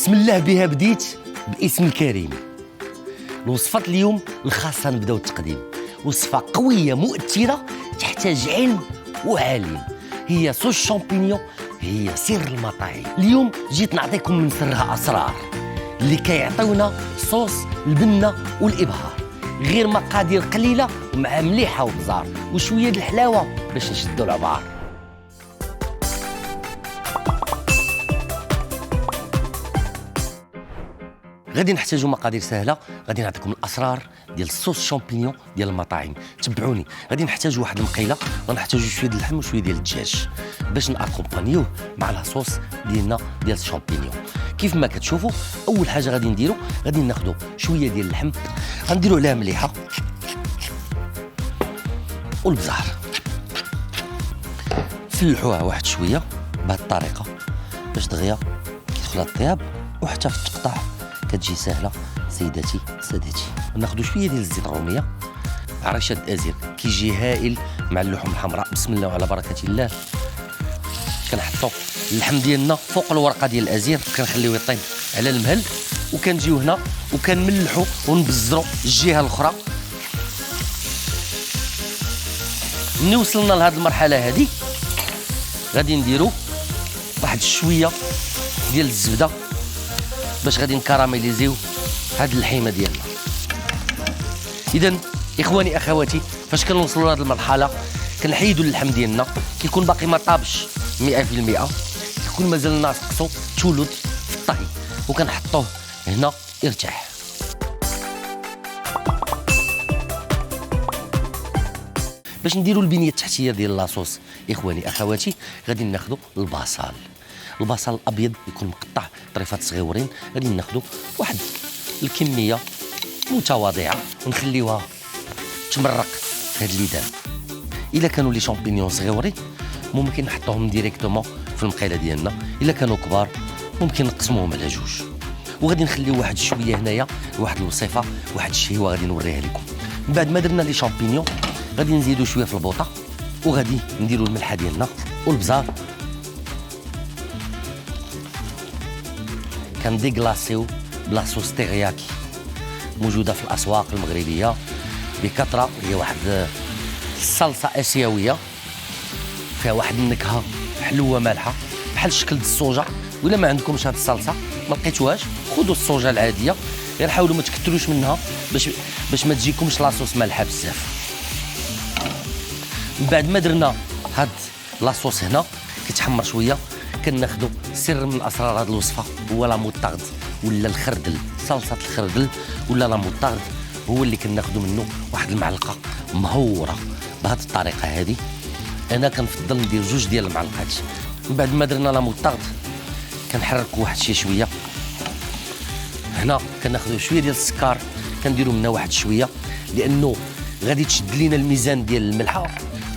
بسم الله بها بديت باسم الكريم. الوصفات اليوم الخاصة نبداو التقديم. وصفة قوية مؤثرة تحتاج علم وعلم، هي صوص شامبينيون، هي سر المطاعم. اليوم جيت نعطيكم من سرها أسرار اللي كيعطيونا صوص البنة والإبهار. غير مقادير قليلة مع مليحة وبزار وشوية د الحلاوة باش نشدو العبار. غادي نحتاجو مقادير سهله، غادي نعطيكم الاسرار ديال الصوص شامبينيون ديال المطاعم. تبعوني. غادي نحتاجو واحد المقيله، غنحتاجو شويه ديال اللحم وشويه ديال الدجاج باش ناكومبانيوه مع لاصوص ديالنا ديال الشامبينيون. كيف ما كتشوفوا اول حاجه غادي نديرو، غادي ناخذوا شويه ديال اللحم، غنديروا عليها مليحه والبزار، نفلحوها واحد شويه بهذه الطريقه باش دغيا كيدخل الطياب وحتى في التقطاع كتجي سهله. سيداتي سادتي، ناخذ شويه ديال الزيت الروميه، عريشه الازير كيجي هائل مع اللحوم الحمراء. بسم الله وعلى بركه الله. كنحطوا اللحم ديالنا فوق الورقه ديال الازير، كنخليوه يطيب على المهل، وكنجيو هنا وكنملحوا ونبزروا الجهه الاخرى. ملي وصلنا لهذه المرحله هذه غادي نديروا واحد شويه ديال الزبده باش غادي نكراميليزيو هاد اللحيمه ديالنا. اذا اخواني اخواتي، فاش كنوصلوا لهاد المرحله كنحيدوا اللحم ديالنا، كيكون باقي ما طابش 100%، كيكون مازال ناقصو ثلث في الطهي، وكنحطوه هنا يرتاح. باش نديروا البنيه التحتيه ديال لاصوص اخواني اخواتي، غادي ناخذوا البصل الابيض يكون مقطع طريفات صغيورين. غادي ناخذوا واحد الكميه متواضعه ونخليوها تمرق في هاد الليدان. الا كانوا لي شامبينيون صغيورين ممكن نحطوهم ديريكتومون في المقيله ديالنا، الا كانوا كبار ممكن نقسموهم على جوج. وغادي نخليو واحد شويه هنايا، واحد الوصفه، واحد الشهوه غادي نوريها لكم. من بعد ما درنا لي شامبينيون غادي نزيدو شويه في البوطه، وغادي نديرو الملحه ديالنا والبزار، كنديكلاصيو بلاصوص تيغياكي موجوده في الاسواق المغربيه بكثره. هي واحد الصلصه اسيويه فيها واحد النكهه حلوه مالحه بحال الشكل د الصوجا. ولا ما عندكمش هاد الصلصه ما لقيتوهاش، خذوا الصوجا العاديه، غير حاولوا ما تكثروش منها باش ما تجيكمش لاصوص مالحه بزاف. من بعد ما درنا هاد لاصوص هنا كيتحمر شويه، كناخذوا سر من اسرار هاد الوصفه هو لا موطارد ولا الخردل. صلصه الخردل ولا لا موطارد هو اللي كناخذوا منه واحد المعلقه مهوره بهذه الطريقه هذه. انا كنفضل ندير جوج ديال المعلقات. من بعد ما درنا لا موطارد كنحركوا واحد شي شويه. هنا كناخذوا شويه ديال السكر، كنديروا منها واحد شويه لانه غادي تشد لينا الميزان ديال الملحه،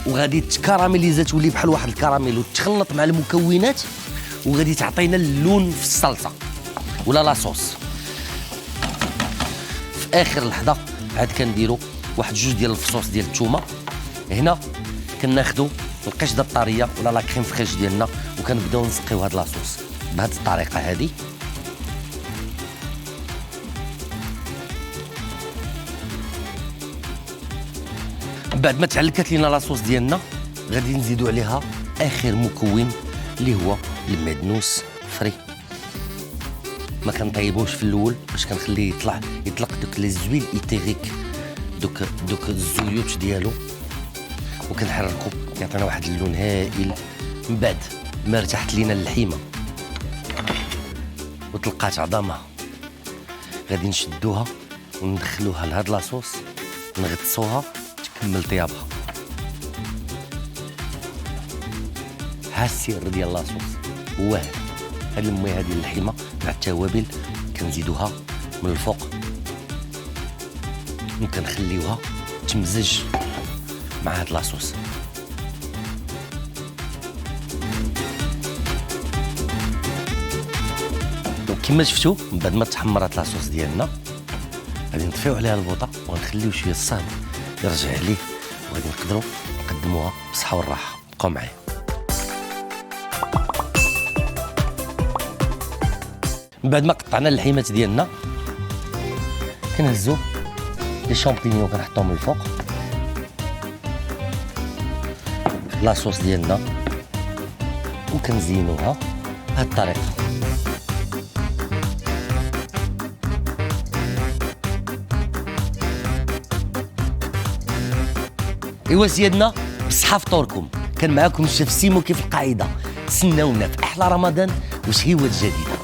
وغادي تكراميليزا تولي بحال واحد الكراميل وتخلط مع المكونات، وغادي تعطينا اللون في الصلصه ولا لاصوص. في اخر لحظه عاد كنديروا واحد جوج ديال الفصوص ديال الثومه. هنا كناخذوا القشده الطريه ولا لا كريم فريش ديالنا، وكنبداو نسقيو هاد لاصوص بهذه الطريقه هذه. بعد ما تعلكت لينا لاصوص ديالنا غادي نزيدوا عليها اخر مكون اللي هو المعدنوس فري. ما كنطيبوش في الاول باش كنخليه يطلق دوك لي زويل ايتيريك، دوك الزيوت ديالو، وكنحركو كيعطينا واحد اللون هائل. من بعد ما ارتاحت لينا اللحيمه وطلقات عظامها غادي نشدوها وندخلوها لهاد لاصوص، نغطسوها تكمل طيابها. ها السر ديال لاصوص هو هاد المياه ديال اللحيمه مع التوابل كنزيدوها من الفوق وكنخليوها تمزج مع هاد لاصوص. كما شفتوا من بعد ما تحمرات لاصوص ديالنا غادي نطفيو عليها البوطه ونخليو شويه الصهد يرجع عليه، وغادي نقدروا نقدموها بالصحه والراحه. بقاو معايا. من بعد ما قطعنا اللحيمات ديالنا كنهزو لي شامبينيون كنحطوهم من الفوق، لاصوص ديالنا وكنزينوها بهاد الطريقه. ايوا سيادنا بالصحه فطوركم. كان معاكم الشيف سيمو كيف القاعده. تسناونا في احلى رمضان وشهيوات جديده.